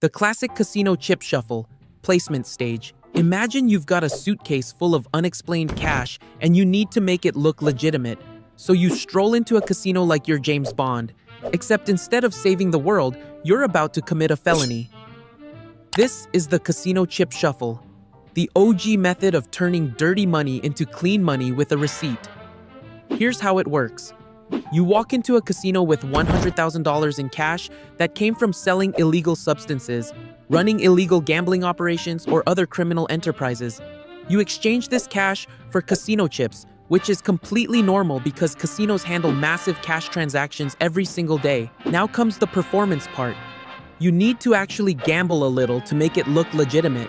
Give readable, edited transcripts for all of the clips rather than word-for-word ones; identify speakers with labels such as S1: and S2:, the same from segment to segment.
S1: The classic casino chip shuffle, placement stage. Imagine you've got a suitcase full of unexplained cash and you need to make it look legitimate. So you stroll into a casino like you're James Bond, except instead of saving the world, you're about to commit a felony. This is the casino chip shuffle, the OG method of turning dirty money into clean money with a receipt. Here's how it works. You walk into a casino with $100,000 in cash that came from selling illegal substances, running illegal gambling operations, or other criminal enterprises. You exchange this cash for casino chips, which is completely normal because casinos handle massive cash transactions every single day. Now comes the performance part. You need to actually gamble a little to make it look legitimate.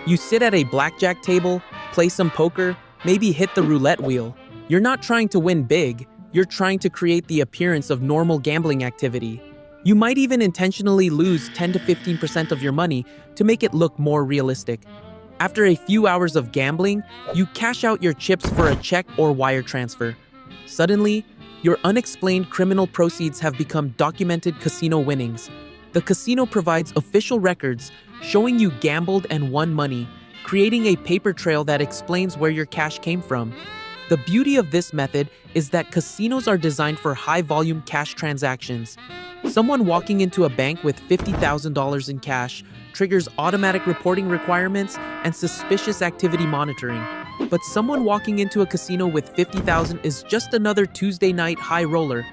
S1: You sit at a blackjack table, play some poker, maybe hit the roulette wheel. You're not trying to win big, you're trying to create the appearance of normal gambling activity. You might even intentionally lose 10 to 15% of your money to make it look more realistic. After a few hours of gambling, you cash out your chips for a check or wire transfer. Suddenly, your unexplained criminal proceeds have become documented casino winnings. The casino provides official records showing you gambled and won money, creating a paper trail that explains where your cash came from. The beauty of this method is that casinos are designed for high-volume cash transactions. Someone walking into a bank with $50,000 in cash triggers automatic reporting requirements and suspicious activity monitoring. But someone walking into a casino with $50,000 is just another Tuesday night high roller.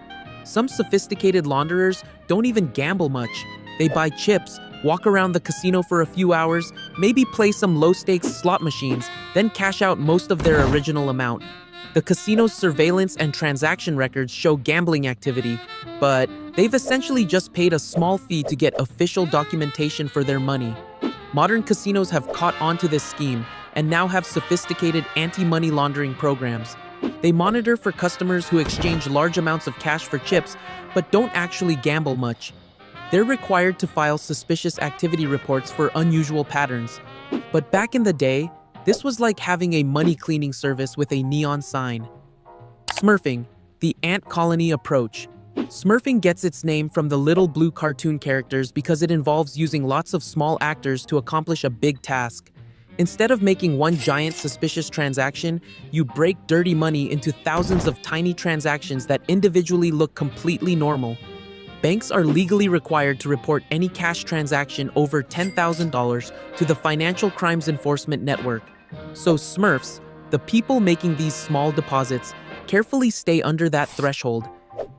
S1: Some sophisticated launderers don't even gamble much. They buy chips, walk around the casino for a few hours, maybe play some low-stakes slot machines, then cash out most of their original amount. The casino's surveillance and transaction records show gambling activity, but they've essentially just paid a small fee to get official documentation for their money. Modern casinos have caught on to this scheme and now have sophisticated anti-money laundering programs. They monitor for customers who exchange large amounts of cash for chips but don't actually gamble much. They're required to file suspicious activity reports for unusual patterns. But back in the day, this was like having a money cleaning service with a neon sign. Smurfing, the ant colony approach. Smurfing gets its name from the little blue cartoon characters because it involves using lots of small actors to accomplish a big task. Instead of making one giant suspicious transaction, you break dirty money into thousands of tiny transactions that individually look completely normal. Banks are legally required to report any cash transaction over $10,000 to the Financial Crimes Enforcement Network. So Smurfs, the people making these small deposits, carefully stay under that threshold.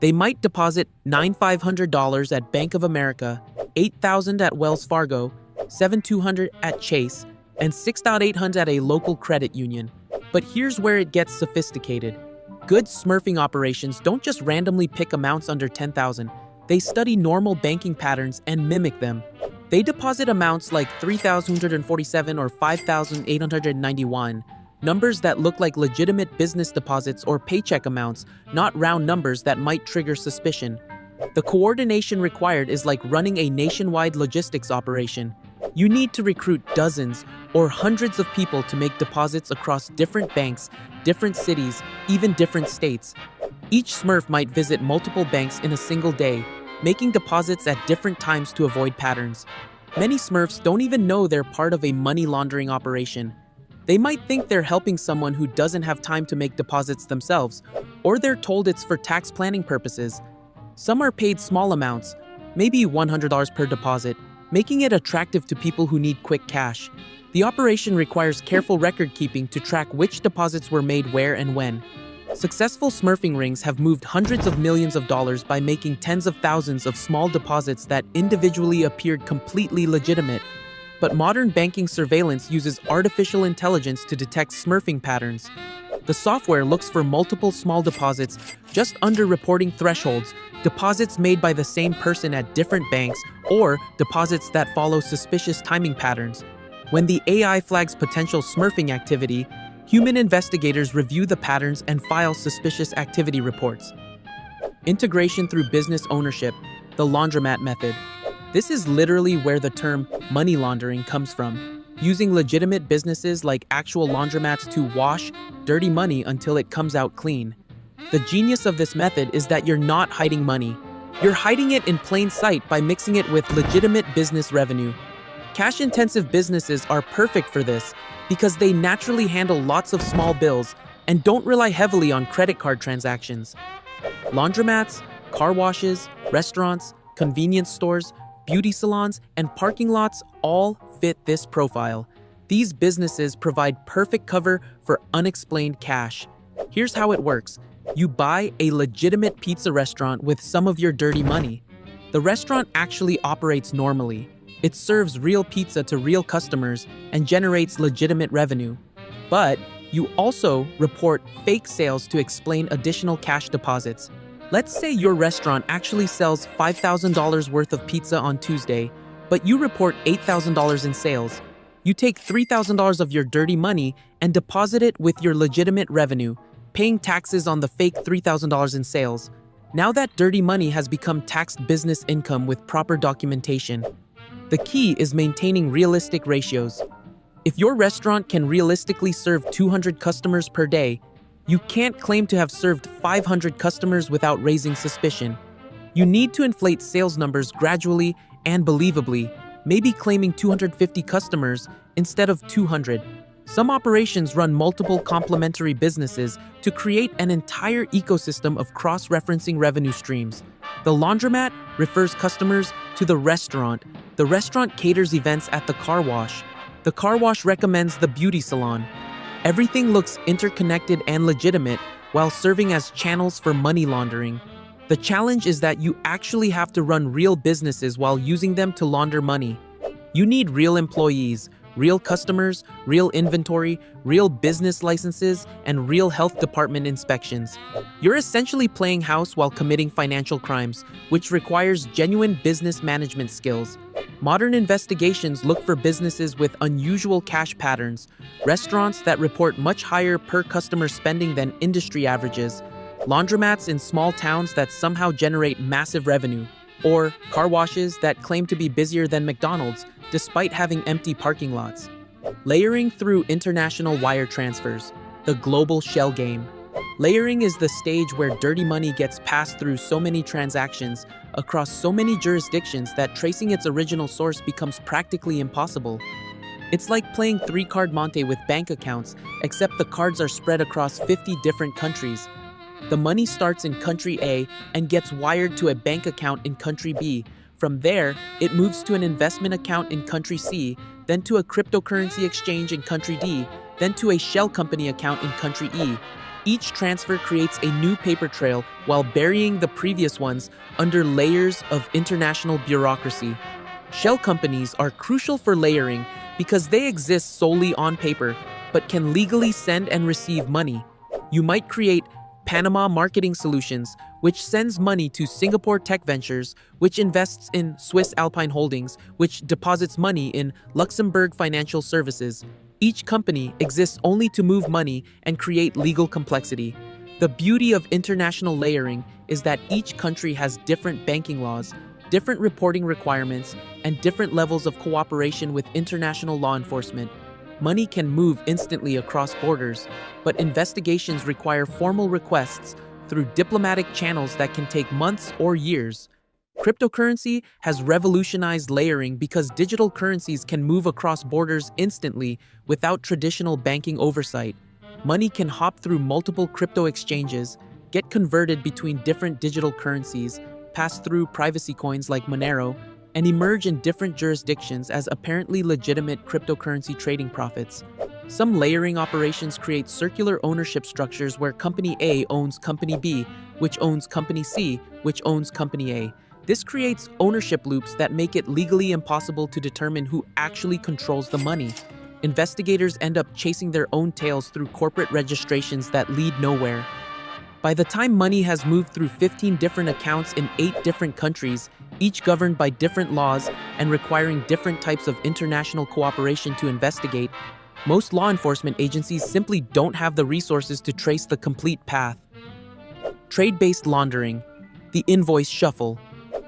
S1: They might deposit $9,500 at Bank of America, $8,000 at Wells Fargo, $7,200 at Chase, and $6,800 at a local credit union. But here's where it gets sophisticated. Good smurfing operations don't just randomly pick amounts under $10,000. They study normal banking patterns and mimic them. They deposit amounts like $3,247 or $5,891, numbers that look like legitimate business deposits or paycheck amounts, not round numbers that might trigger suspicion. The coordination required is like running a nationwide logistics operation. You need to recruit dozens or hundreds of people to make deposits across different banks, different cities, even different states. Each Smurf might visit multiple banks in a single day, making deposits at different times to avoid patterns. Many Smurfs don't even know they're part of a money laundering operation. They might think they're helping someone who doesn't have time to make deposits themselves, or they're told it's for tax planning purposes. Some are paid small amounts, maybe $100 per deposit, making it attractive to people who need quick cash. The operation requires careful record keeping to track which deposits were made where and when. Successful smurfing rings have moved hundreds of millions of dollars by making tens of thousands of small deposits that individually appeared completely legitimate. But modern banking surveillance uses artificial intelligence to detect smurfing patterns. The software looks for multiple small deposits just under reporting thresholds, deposits made by the same person at different banks, or deposits that follow suspicious timing patterns. When the AI flags potential smurfing activity, human investigators review the patterns and file suspicious activity reports. Integration through business ownership, the laundromat method. This is literally where the term money laundering comes from, using legitimate businesses like actual laundromats to wash dirty money until it comes out clean. The genius of this method is that you're not hiding money. You're hiding it in plain sight by mixing it with legitimate business revenue. Cash-intensive businesses are perfect for this because they naturally handle lots of small bills and don't rely heavily on credit card transactions. Laundromats, car washes, restaurants, convenience stores, beauty salons, and parking lots all fit this profile. These businesses provide perfect cover for unexplained cash. Here's how it works. You buy a legitimate pizza restaurant with some of your dirty money. The restaurant actually operates normally. It serves real pizza to real customers and generates legitimate revenue. But you also report fake sales to explain additional cash deposits. Let's say your restaurant actually sells $5,000 worth of pizza on Tuesday, but you report $8,000 in sales. You take $3,000 of your dirty money and deposit it with your legitimate revenue, paying taxes on the fake $3,000 in sales. Now that dirty money has become taxed business income with proper documentation. The key is maintaining realistic ratios. If your restaurant can realistically serve 200 customers per day, you can't claim to have served 500 customers without raising suspicion. You need to inflate sales numbers gradually and believably, maybe claiming 250 customers instead of 200. Some operations run multiple complementary businesses to create an entire ecosystem of cross-referencing revenue streams. The laundromat refers customers to the restaurant. The restaurant caters events at the car wash. The car wash recommends the beauty salon. Everything looks interconnected and legitimate while serving as channels for money laundering. The challenge is that you actually have to run real businesses while using them to launder money. You need real employees, real customers, real inventory, real business licenses, and real health department inspections. You're essentially playing house while committing financial crimes, which requires genuine business management skills. Modern investigations look for businesses with unusual cash patterns, restaurants that report much higher per-customer spending than industry averages, laundromats in small towns that somehow generate massive revenue, or car washes that claim to be busier than McDonald's despite having empty parking lots. Layering through international wire transfers, the global shell game. Layering is the stage where dirty money gets passed through so many transactions across so many jurisdictions that tracing its original source becomes practically impossible. It's like playing three-card Monte with bank accounts, except the cards are spread across 50 different countries. The money starts in country A and gets wired to a bank account in country B. From there, it moves to an investment account in country C, then to a cryptocurrency exchange in country D, then to a shell company account in country E. Each transfer creates a new paper trail while burying the previous ones under layers of international bureaucracy. Shell companies are crucial for layering because they exist solely on paper, but can legally send and receive money. You might create Panama Marketing Solutions, which sends money to Singapore Tech Ventures, which invests in Swiss Alpine Holdings, which deposits money in Luxembourg Financial Services. Each company exists only to move money and create legal complexity. The beauty of international layering is that each country has different banking laws, different reporting requirements, and different levels of cooperation with international law enforcement. Money can move instantly across borders, but investigations require formal requests through diplomatic channels that can take months or years. Cryptocurrency has revolutionized layering because digital currencies can move across borders instantly without traditional banking oversight. Money can hop through multiple crypto exchanges, get converted between different digital currencies, pass through privacy coins like Monero, and emerge in different jurisdictions as apparently legitimate cryptocurrency trading profits. Some layering operations create circular ownership structures where Company A owns Company B, which owns Company C, which owns Company A. This creates ownership loops that make it legally impossible to determine who actually controls the money. Investigators end up chasing their own tails through corporate registrations that lead nowhere. By the time money has moved through 15 different accounts in 8 different countries, each governed by different laws and requiring different types of international cooperation to investigate, most law enforcement agencies simply don't have the resources to trace the complete path. Trade-based laundering, the invoice shuffle.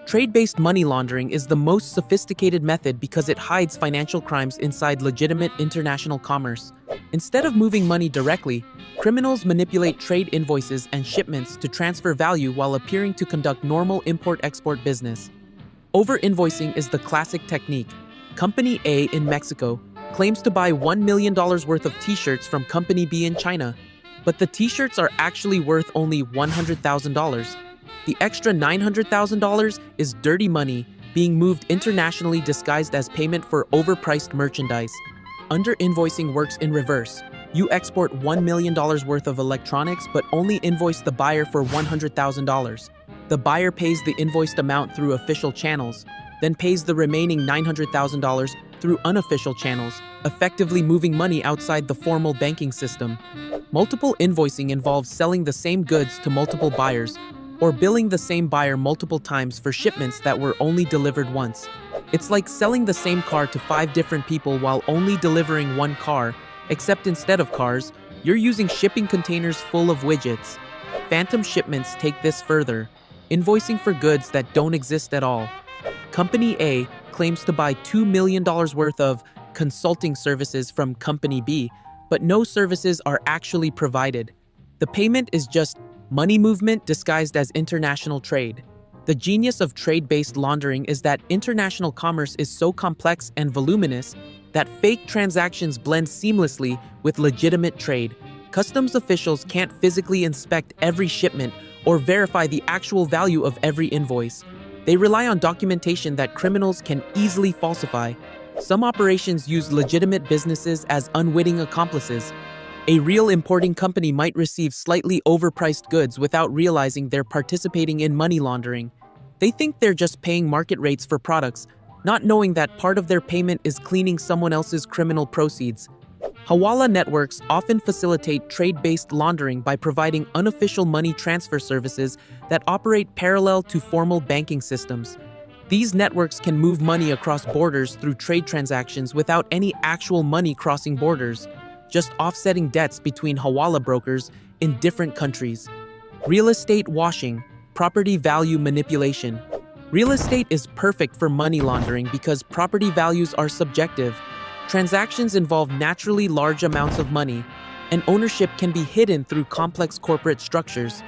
S1: Trade-based money laundering is the most sophisticated method because it hides financial crimes inside legitimate international commerce. Instead of moving money directly, criminals manipulate trade invoices and shipments to transfer value while appearing to conduct normal import-export business. Over-invoicing is the classic technique. Company A in Mexico claims to buy $1 million worth of t-shirts from Company B in China, but the t-shirts are actually worth only $100,000. The extra $900,000 is dirty money being moved internationally disguised as payment for overpriced merchandise. Under-invoicing works in reverse. You export $1 million worth of electronics but only invoice the buyer for $100,000. The buyer pays the invoiced amount through official channels, then pays the remaining $900,000 through unofficial channels, effectively moving money outside the formal banking system. Multiple invoicing involves selling the same goods to multiple buyers, or billing the same buyer multiple times for shipments that were only delivered once. It's like selling the same car to 5 different people while only delivering one car, except instead of cars, you're using shipping containers full of widgets. Phantom shipments take this further, invoicing for goods that don't exist at all. Company A claims to buy $2 million worth of consulting services from Company B, but no services are actually provided. The payment is just money movement disguised as international trade. The genius of trade-based laundering is that international commerce is so complex and voluminous that fake transactions blend seamlessly with legitimate trade. Customs officials can't physically inspect every shipment or verify the actual value of every invoice. They rely on documentation that criminals can easily falsify. Some operations use legitimate businesses as unwitting accomplices. A real importing company might receive slightly overpriced goods without realizing they're participating in money laundering. They think they're just paying market rates for products, not knowing that part of their payment is cleaning someone else's criminal proceeds. Hawala networks often facilitate trade-based laundering by providing unofficial money transfer services that operate parallel to formal banking systems. These networks can move money across borders through trade transactions without any actual money crossing borders, just offsetting debts between Hawala brokers in different countries. Real estate washing, property value manipulation. Real estate is perfect for money laundering because property values are subjective. Transactions involve naturally large amounts of money, and ownership can be hidden through complex corporate structures.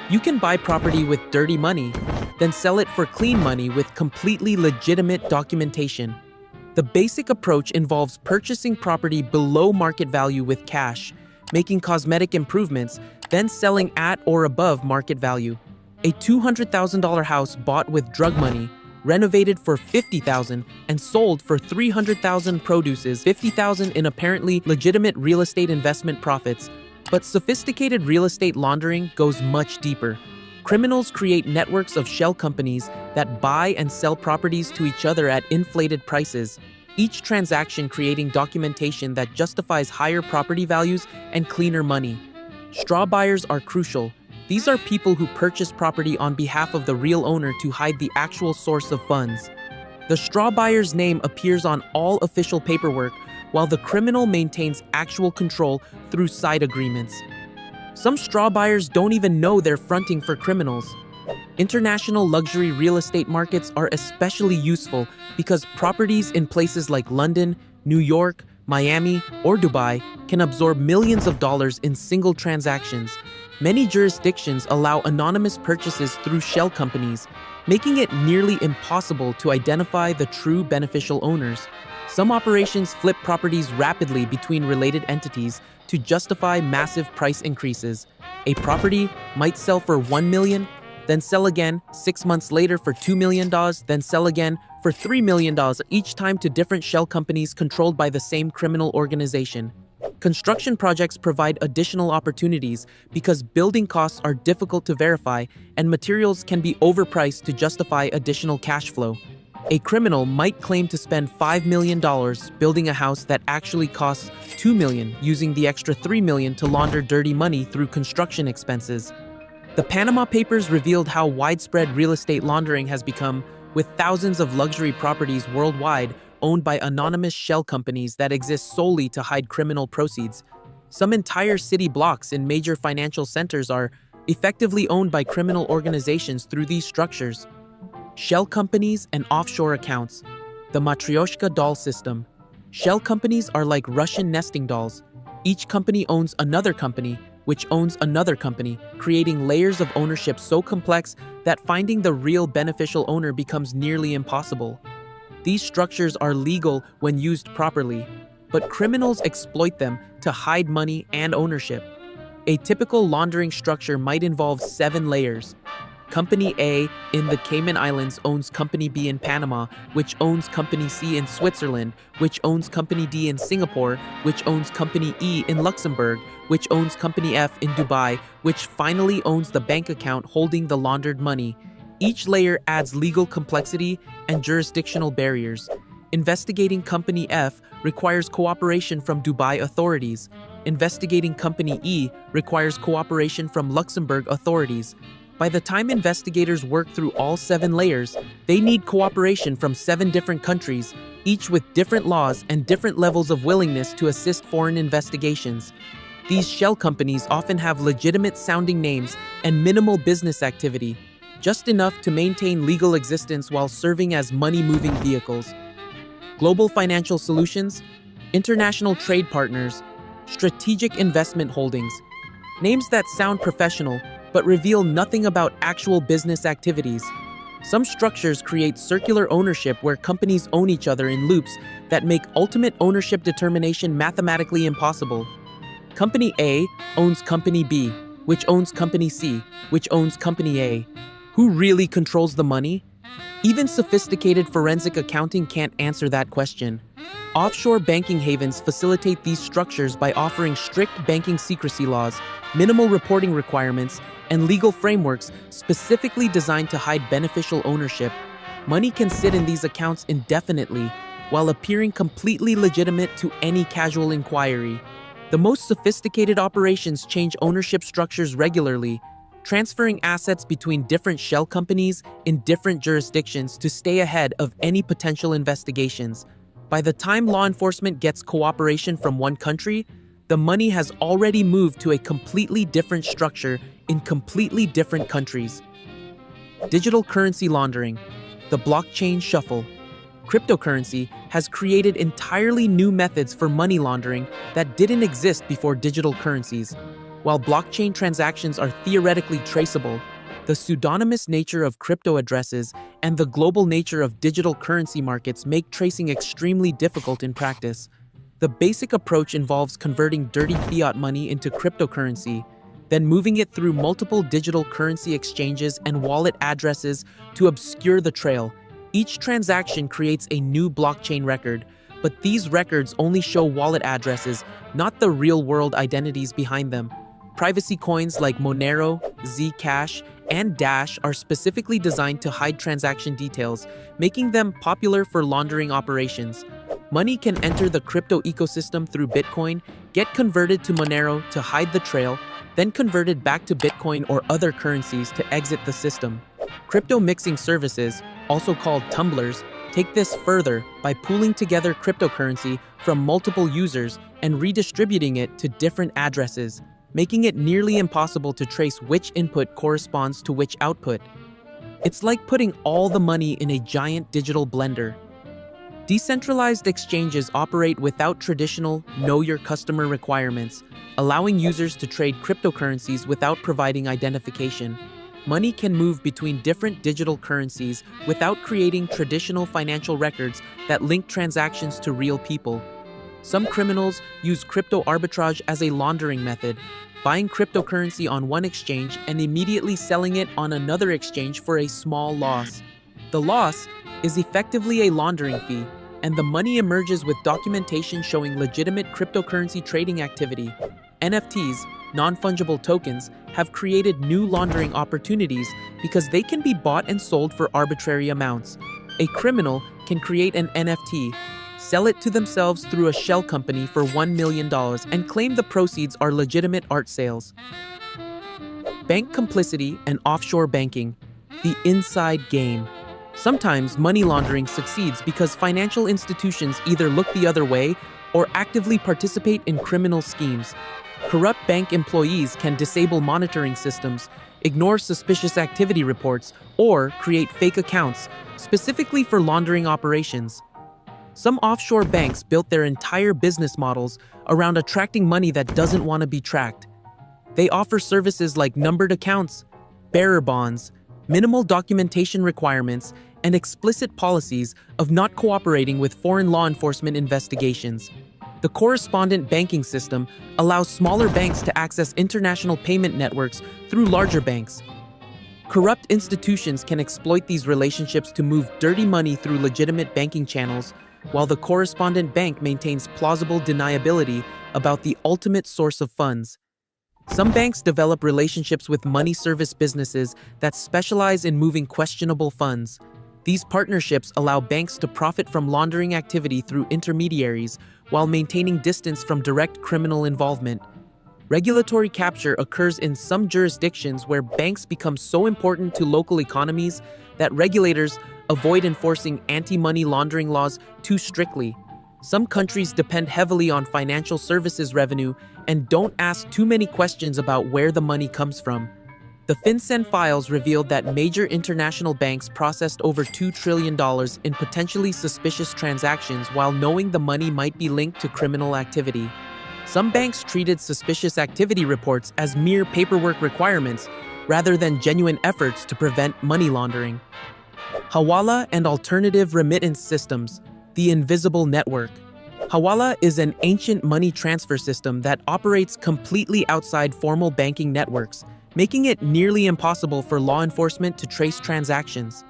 S1: You can buy property with dirty money, then sell it for clean money with completely legitimate documentation. The basic approach involves purchasing property below market value with cash, making cosmetic improvements, then selling at or above market value. A $200,000 house bought with drug money, renovated for $50,000 and sold for $300,000 produces $50,000 in apparently legitimate real estate investment profits. But sophisticated real estate laundering goes much deeper. Criminals create networks of shell companies that buy and sell properties to each other at inflated prices, each transaction creating documentation that justifies higher property values and cleaner money. Straw buyers are crucial. These are people who purchase property on behalf of the real owner to hide the actual source of funds. The straw buyer's name appears on all official paperwork, while the criminal maintains actual control through side agreements. Some straw buyers don't even know they're fronting for criminals. International luxury real estate markets are especially useful because properties in places like London, New York, Miami, or Dubai can absorb millions of dollars in single transactions. Many jurisdictions allow anonymous purchases through shell companies, making it nearly impossible to identify the true beneficial owners. Some operations flip properties rapidly between related entities to justify massive price increases. A property might sell for $1 million, then sell again 6 months later for $2 million, then sell again for $3 million, each time to different shell companies controlled by the same criminal organization. Construction projects provide additional opportunities because building costs are difficult to verify and materials can be overpriced to justify additional cash flow. A criminal might claim to spend $5 million building a house that actually costs $2 million, using the extra $3 million to launder dirty money through construction expenses. The Panama Papers revealed how widespread real estate laundering has become, with thousands of luxury properties worldwide owned by anonymous shell companies that exist solely to hide criminal proceeds. Some entire city blocks in major financial centers are effectively owned by criminal organizations through these structures. Shell companies and offshore accounts. The Matryoshka doll system. Shell companies are like Russian nesting dolls. Each company owns another company, which owns another company, creating layers of ownership so complex that finding the real beneficial owner becomes nearly impossible. These structures are legal when used properly, but criminals exploit them to hide money and ownership. A typical laundering structure might involve 7 layers. Company A in the Cayman Islands owns Company B in Panama, which owns Company C in Switzerland, which owns Company D in Singapore, which owns Company E in Luxembourg, which owns Company F in Dubai, which finally owns the bank account holding the laundered money. Each layer adds legal complexity and jurisdictional barriers. Investigating Company F requires cooperation from Dubai authorities. Investigating Company E requires cooperation from Luxembourg authorities. By the time investigators work through all 7 layers, they need cooperation from 7 different countries, each with different laws and different levels of willingness to assist foreign investigations. These shell companies often have legitimate-sounding names and minimal business activity, just enough to maintain legal existence while serving as money-moving vehicles. Global financial solutions, international trade partners, strategic investment holdings. Names that sound professional, but reveal nothing about actual business activities. Some structures create circular ownership where companies own each other in loops that make ultimate ownership determination mathematically impossible. Company A owns Company B, which owns Company C, which owns Company A. Who really controls the money? Even sophisticated forensic accounting can't answer that question. Offshore banking havens facilitate these structures by offering strict banking secrecy laws, minimal reporting requirements, and legal frameworks specifically designed to hide beneficial ownership. Money can sit in these accounts indefinitely, while appearing completely legitimate to any casual inquiry. The most sophisticated operations change ownership structures regularly, transferring assets between different shell companies in different jurisdictions to stay ahead of any potential investigations. By the time law enforcement gets cooperation from one country, the money has already moved to a completely different structure in completely different countries. Digital currency laundering, the blockchain shuffle. Cryptocurrency has created entirely new methods for money laundering that didn't exist before digital currencies. While blockchain transactions are theoretically traceable, the pseudonymous nature of crypto addresses and the global nature of digital currency markets make tracing extremely difficult in practice. The basic approach involves converting dirty fiat money into cryptocurrency, then moving it through multiple digital currency exchanges and wallet addresses to obscure the trail. Each transaction creates a new blockchain record, but these records only show wallet addresses, not the real-world identities behind them. Privacy coins like Monero, Zcash, and Dash are specifically designed to hide transaction details, making them popular for laundering operations. Money can enter the crypto ecosystem through Bitcoin, get converted to Monero to hide the trail, then converted back to Bitcoin or other currencies to exit the system. Crypto mixing services, also called tumblers, take this further by pooling together cryptocurrency from multiple users and redistributing it to different addresses, making it nearly impossible to trace which input corresponds to which output. It's like putting all the money in a giant digital blender. Decentralized exchanges operate without traditional know-your-customer requirements, allowing users to trade cryptocurrencies without providing identification. Money can move between different digital currencies without creating traditional financial records that link transactions to real people. Some criminals use crypto arbitrage as a laundering method, buying cryptocurrency on one exchange and immediately selling it on another exchange for a small loss. The loss is effectively a laundering fee, and the money emerges with documentation showing legitimate cryptocurrency trading activity. NFTs, non-fungible tokens, have created new laundering opportunities because they can be bought and sold for arbitrary amounts. A criminal can create an NFT, sell it to themselves through a shell company for $1 million, and claim the proceeds are legitimate art sales. Bank complicity and offshore banking, the inside game. Sometimes money laundering succeeds because financial institutions either look the other way or actively participate in criminal schemes. Corrupt bank employees can disable monitoring systems, ignore suspicious activity reports, or create fake accounts, specifically for laundering operations. Some offshore banks built their entire business models around attracting money that doesn't want to be tracked. They offer services like numbered accounts, bearer bonds, minimal documentation requirements, and explicit policies of not cooperating with foreign law enforcement investigations. The correspondent banking system allows smaller banks to access international payment networks through larger banks. Corrupt institutions can exploit these relationships to move dirty money through legitimate banking channels, while the correspondent bank maintains plausible deniability about the ultimate source of funds. Some banks develop relationships with money service businesses that specialize in moving questionable funds. These partnerships allow banks to profit from laundering activity through intermediaries while maintaining distance from direct criminal involvement. Regulatory capture occurs in some jurisdictions where banks become so important to local economies that regulators avoid enforcing anti-money laundering laws too strictly. Some countries depend heavily on financial services revenue and don't ask too many questions about where the money comes from. The FinCEN files revealed that major international banks processed over $2 trillion in potentially suspicious transactions while knowing the money might be linked to criminal activity. Some banks treated suspicious activity reports as mere paperwork requirements rather than genuine efforts to prevent money laundering. Hawala and alternative remittance systems, the invisible network. Hawala is an ancient money transfer system that operates completely outside formal banking networks, making it nearly impossible for law enforcement to trace transactions.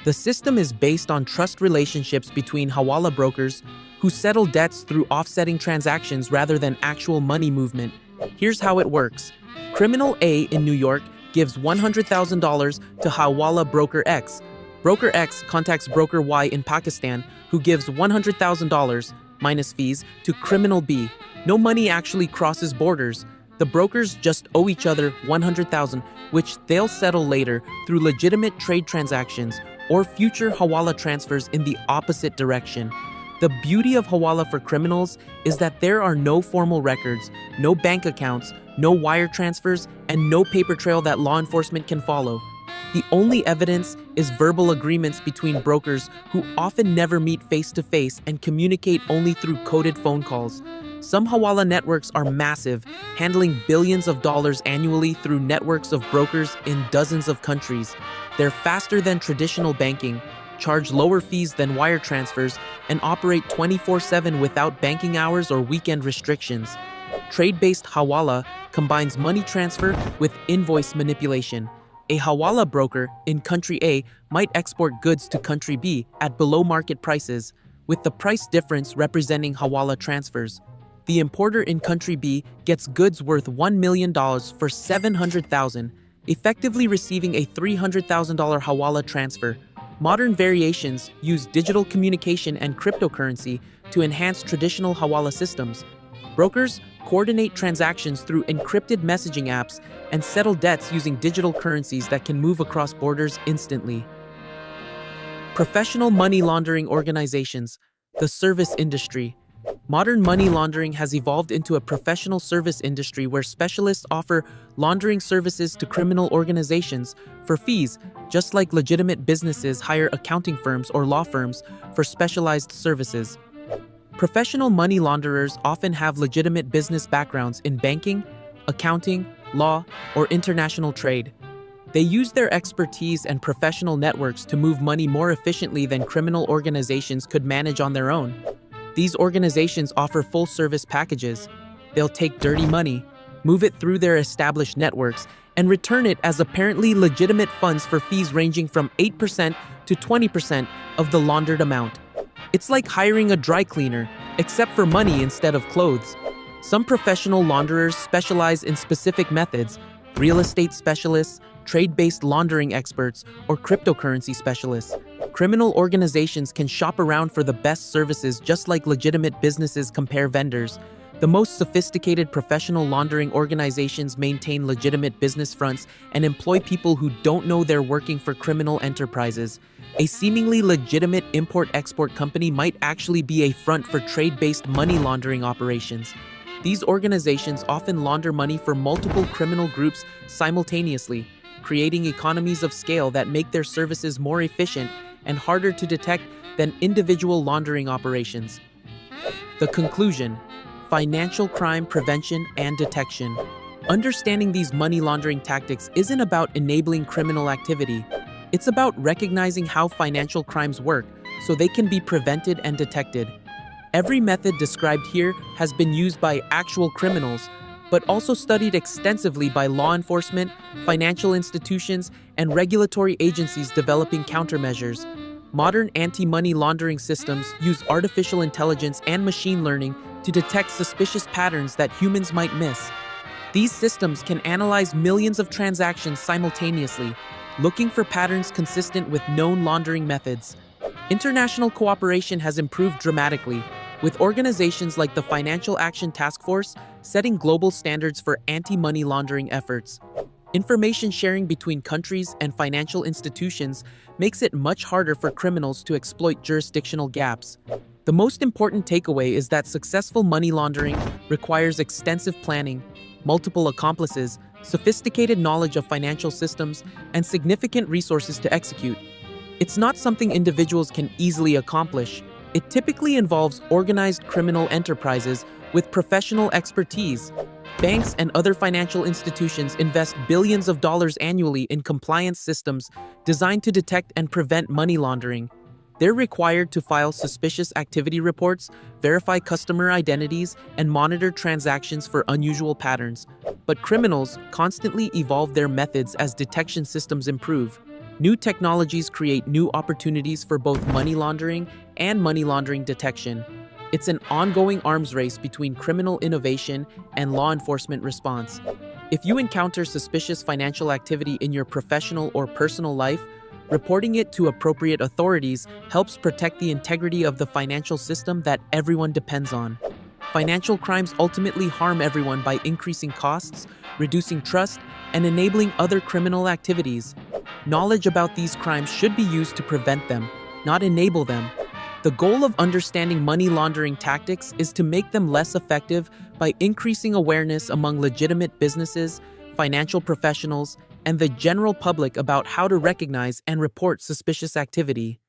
S1: The system is based on trust relationships between Hawala brokers who settle debts through offsetting transactions rather than actual money movement. Here's how it works. Criminal A in New York gives $100,000 to Hawala broker X. Broker X contacts broker Y in Pakistan, who gives $100,000 minus fees to criminal B. No money actually crosses borders. The brokers just owe each other $100,000, which they'll settle later through legitimate trade transactions or future Hawala transfers in the opposite direction. The beauty of Hawala for criminals is that there are no formal records, no bank accounts, no wire transfers, and no paper trail that law enforcement can follow. The only evidence is verbal agreements between brokers who often never meet face-to-face and communicate only through coded phone calls. Some Hawala networks are massive, handling billions of dollars annually through networks of brokers in dozens of countries. They're faster than traditional banking, charge lower fees than wire transfers, and operate 24/7 without banking hours or weekend restrictions. Trade-based Hawala combines money transfer with invoice manipulation. A Hawala broker in country A might export goods to country B at below-market prices, with the price difference representing Hawala transfers. The importer in country B gets goods worth $1 million for $700,000, effectively receiving a $300,000 Hawala transfer. Modern variations use digital communication and cryptocurrency to enhance traditional Hawala systems. Brokers coordinate transactions through encrypted messaging apps and settle debts using digital currencies that can move across borders instantly. Professional money laundering organizations, the service industry. Modern money laundering has evolved into a professional service industry where specialists offer laundering services to criminal organizations for fees, just like legitimate businesses hire accounting firms or law firms for specialized services. Professional money launderers often have legitimate business backgrounds in banking, accounting, law, or international trade. They use their expertise and professional networks to move money more efficiently than criminal organizations could manage on their own. These organizations offer full-service packages. They'll take dirty money, move it through their established networks, and return it as apparently legitimate funds for fees ranging from 8% to 20% of the laundered amount. It's like hiring a dry cleaner, except for money instead of clothes. Some professional launderers specialize in specific methods: real estate specialists, trade-based laundering experts, or cryptocurrency specialists. Criminal organizations can shop around for the best services just like legitimate businesses compare vendors. The most sophisticated professional laundering organizations maintain legitimate business fronts and employ people who don't know they're working for criminal enterprises. A seemingly legitimate import-export company might actually be a front for trade-based money laundering operations. These organizations often launder money for multiple criminal groups simultaneously, creating economies of scale that make their services more efficient and harder to detect than individual laundering operations. The conclusion: financial crime prevention and detection. Understanding these money laundering tactics isn't about enabling criminal activity. It's about recognizing how financial crimes work so they can be prevented and detected. Every method described here has been used by actual criminals, but also studied extensively by law enforcement, financial institutions, and regulatory agencies developing countermeasures. Modern anti-money laundering systems use artificial intelligence and machine learning to detect suspicious patterns that humans might miss. These systems can analyze millions of transactions simultaneously, looking for patterns consistent with known laundering methods. International cooperation has improved dramatically, with organizations like the Financial Action Task Force setting global standards for anti-money laundering efforts. Information sharing between countries and financial institutions makes it much harder for criminals to exploit jurisdictional gaps. The most important takeaway is that successful money laundering requires extensive planning, multiple accomplices, sophisticated knowledge of financial systems, and significant resources to execute. It's not something individuals can easily accomplish. It typically involves organized criminal enterprises with professional expertise. Banks and other financial institutions invest billions of dollars annually in compliance systems designed to detect and prevent money laundering. They're required to file suspicious activity reports, verify customer identities, and monitor transactions for unusual patterns. But criminals constantly evolve their methods as detection systems improve. New technologies create new opportunities for both money laundering and money laundering detection. It's an ongoing arms race between criminal innovation and law enforcement response. If you encounter suspicious financial activity in your professional or personal life, reporting it to appropriate authorities helps protect the integrity of the financial system that everyone depends on. Financial crimes ultimately harm everyone by increasing costs, reducing trust, and enabling other criminal activities. Knowledge about these crimes should be used to prevent them, not enable them. The goal of understanding money laundering tactics is to make them less effective by increasing awareness among legitimate businesses, financial professionals, and the general public about how to recognize and report suspicious activity.